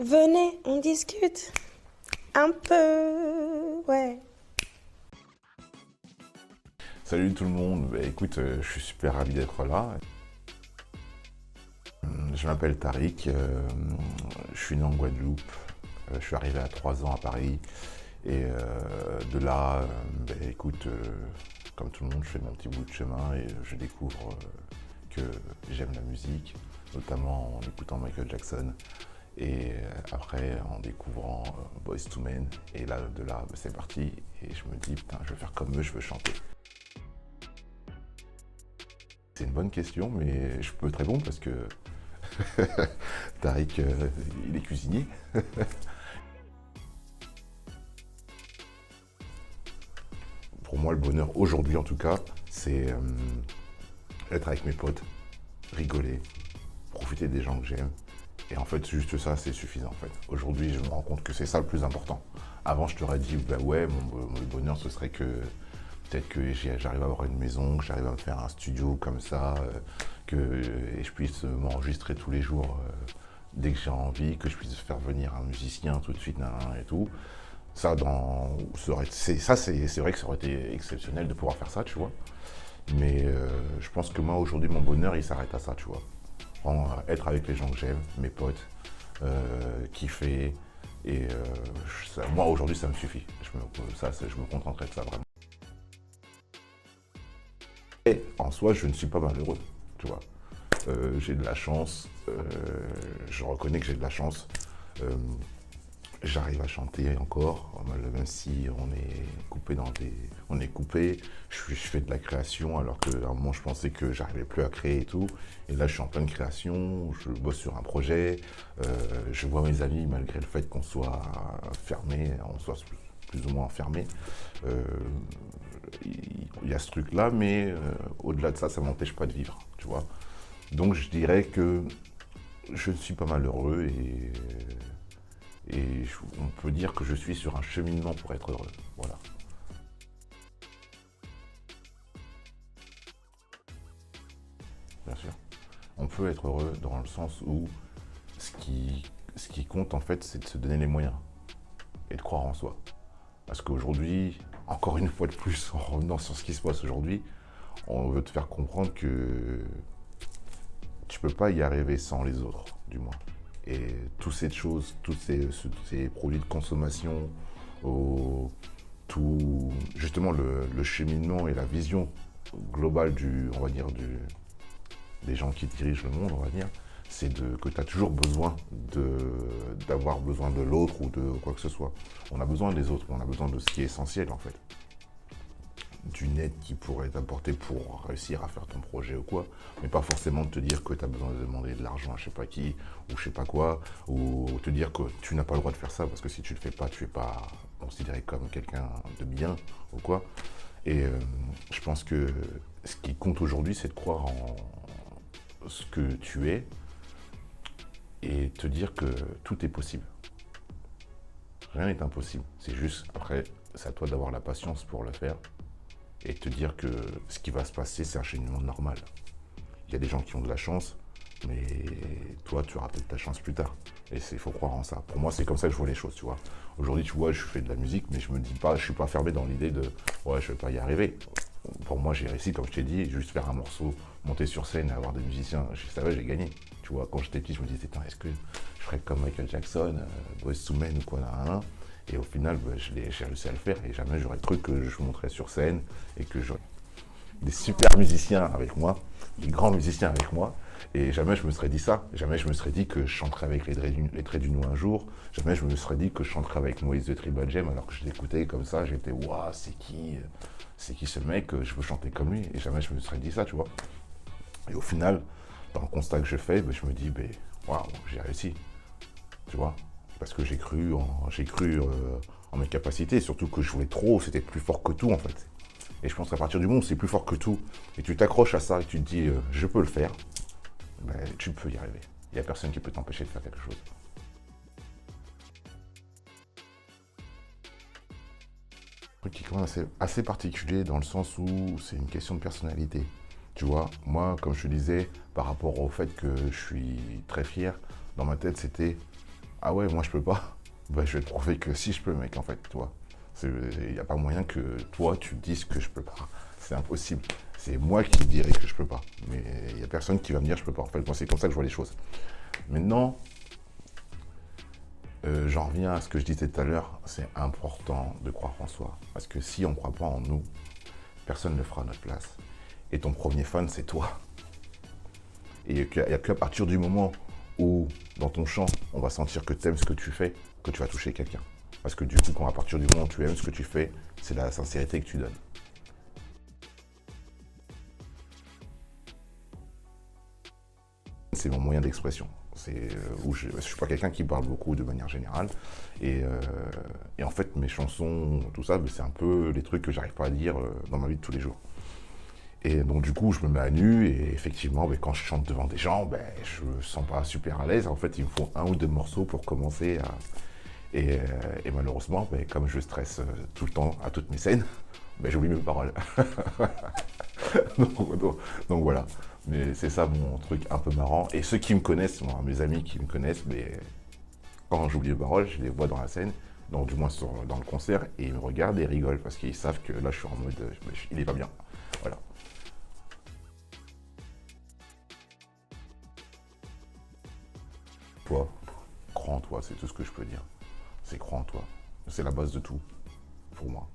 Venez, on discute un peu, ouais. Salut tout le monde, écoute, je suis super ravi d'être là. Je m'appelle Tariq, je suis né en Guadeloupe, je suis arrivé à 3 ans à Paris et de là, écoute, comme tout le monde, je fais mon petit bout de chemin et je découvre que j'aime la musique, notamment en écoutant Michael Jackson et après en découvrant Boyz II Men et là, de là, c'est parti et je me dis, putain, je veux faire comme eux, je veux chanter. C'est une bonne question, mais je peux te répondre parce que Tariq, il est cuisinier. Pour moi, le bonheur aujourd'hui, en tout cas, c'est être avec mes potes, rigoler, profiter des gens que j'aime. Et en fait, juste ça, c'est suffisant. En fait. Aujourd'hui, je me rends compte que c'est ça le plus important. Avant, je t'aurais dit, bah ouais, mon bonheur, ce serait que peut-être que j'arrive à avoir une maison, que j'arrive à me faire un studio comme ça, et je puisse m'enregistrer tous les jours dès que j'ai envie, que je puisse faire venir un musicien tout de suite, et tout. Ça, c'est vrai que ça aurait été exceptionnel de pouvoir faire ça, tu vois. Mais je pense que moi, aujourd'hui, mon bonheur, il s'arrête à ça, tu vois. Vraiment, être avec les gens que j'aime, mes potes, kiffer. Et moi, aujourd'hui, ça me suffit. Je me contenterai de ça, vraiment. Et en soi, je ne suis pas malheureux, tu vois. J'ai de la chance, je reconnais que j'ai de la chance. J'arrive à chanter encore, même si on est coupé On est coupé, je fais de la création alors qu'à un moment je pensais que j'arrivais plus à créer et tout. Et là je suis en pleine création, je bosse sur un projet, je vois mes amis malgré le fait qu'on soit fermé, on soit plus ou moins fermé. Il y a ce truc-là, mais au-delà de ça, ça ne m'empêche pas de vivre, tu vois. Donc je dirais que je ne suis pas malheureux et on peut dire que je suis sur un cheminement pour être heureux. Voilà. Bien sûr. On peut être heureux dans le sens où ce qui compte en fait, c'est de se donner les moyens et de croire en soi. Parce qu'aujourd'hui, encore une fois de plus, en revenant sur ce qui se passe aujourd'hui, on veut te faire comprendre que tu peux pas y arriver sans les autres, du moins. Et toutes ces choses, tous ces produits de consommation, justement le cheminement et la vision globale on va dire, des gens qui dirigent le monde, on va dire, c'est que tu as toujours besoin d'avoir besoin de l'autre ou de quoi que ce soit. On a besoin des autres, mais on a besoin de ce qui est essentiel en fait. D'une aide qui pourrait t'apporter pour réussir à faire ton projet ou quoi, mais pas forcément de te dire que tu as besoin de demander de l'argent à je sais pas qui, ou je sais pas quoi, ou te dire que tu n'as pas le droit de faire ça, parce que si tu le fais pas, tu es pas considéré comme quelqu'un de bien, ou quoi. Et je pense que ce qui compte aujourd'hui, c'est de croire en ce que tu es, et te dire que tout est possible. Rien n'est impossible, c'est juste, après, c'est à toi d'avoir la patience pour le faire, et te dire que ce qui va se passer, c'est un cheminement normal. Il y a des gens qui ont de la chance, mais toi, tu auras peut-être ta chance plus tard. Et il faut croire en ça. Pour moi, c'est comme ça que je vois les choses, tu vois. Aujourd'hui, tu vois, je fais de la musique, mais je me dis pas, je suis pas fermé dans l'idée de ouais, je vais pas y arriver. Pour moi, j'ai réussi, comme je t'ai dit, juste faire un morceau, monter sur scène, avoir des musiciens. Je savais, j'ai gagné. Tu vois, quand j'étais petit, je me disais, est-ce que je ferais comme Michael Jackson, Boyz II Men ou quoi, là. Et au final, j'ai réussi à le faire et jamais j'aurais cru que je monterais sur scène et que j'aurais des super musiciens avec moi, des grands musiciens avec moi. Et jamais je me serais dit ça. Jamais je me serais dit que je chanterais avec les Traits d'Union un jour. Jamais je me serais dit que je chanterais avec Moïse de Tribal Jam alors que je l'écoutais comme ça. J'étais, waouh, c'est qui ce mec, je veux chanter comme lui. Et jamais je me serais dit ça, tu vois. Et au final, dans le constat que je fais, je me dis, waouh, j'ai réussi. Tu vois. Parce que j'ai cru en mes capacités, surtout que je voulais trop, c'était plus fort que tout en fait. Et je pense qu'à partir du moment où c'est plus fort que tout, et tu t'accroches à ça et tu te dis je peux le faire, tu peux y arriver. Il n'y a personne qui peut t'empêcher de faire quelque chose. Un truc qui est quand même assez particulier dans le sens où c'est une question de personnalité. Tu vois, moi, comme je te disais, par rapport au fait que je suis très fier, dans ma tête, c'était ah ouais, moi je peux pas. Bah, je vais te prouver que si je peux, mec, en fait, toi. Il n'y a pas moyen que toi, tu te dises que je peux pas. C'est impossible. C'est moi qui dirais que je peux pas. Mais il n'y a personne qui va me dire je peux pas. En fait, moi, c'est comme ça que je vois les choses. Maintenant, j'en reviens à ce que je disais tout à l'heure. C'est important de croire en soi. Parce que si on ne croit pas en nous, personne ne le fera à notre place. Et ton premier fan, c'est toi. Et il n'y a qu'à partir du moment où, dans ton champ, on va sentir que tu aimes ce que tu fais, que tu vas toucher quelqu'un. Parce que du coup, quand à partir du moment où tu aimes ce que tu fais, c'est la sincérité que tu donnes. C'est mon moyen d'expression. Je ne suis pas quelqu'un qui parle beaucoup de manière générale. Et en fait, mes chansons, tout ça, c'est un peu les trucs que j'arrive pas à dire dans ma vie de tous les jours. Et donc du coup, je me mets à nu et effectivement, quand je chante devant des gens, je me sens pas super à l'aise. En fait, il me faut 1 ou 2 morceaux pour commencer. Et malheureusement, comme je stresse tout le temps à toutes mes scènes, j'oublie mes paroles. donc voilà. Mais c'est ça mon truc un peu marrant. Et ceux qui me connaissent, moi, mes amis qui me connaissent, quand j'oublie les paroles, je les vois dans la scène, donc du moins dans le concert, et ils me regardent et rigolent parce qu'ils savent que là, je suis en mode, il est pas bien. Voilà. Toi, crois en toi, c'est tout ce que je peux dire. C'est crois en toi. C'est la base de tout, pour moi.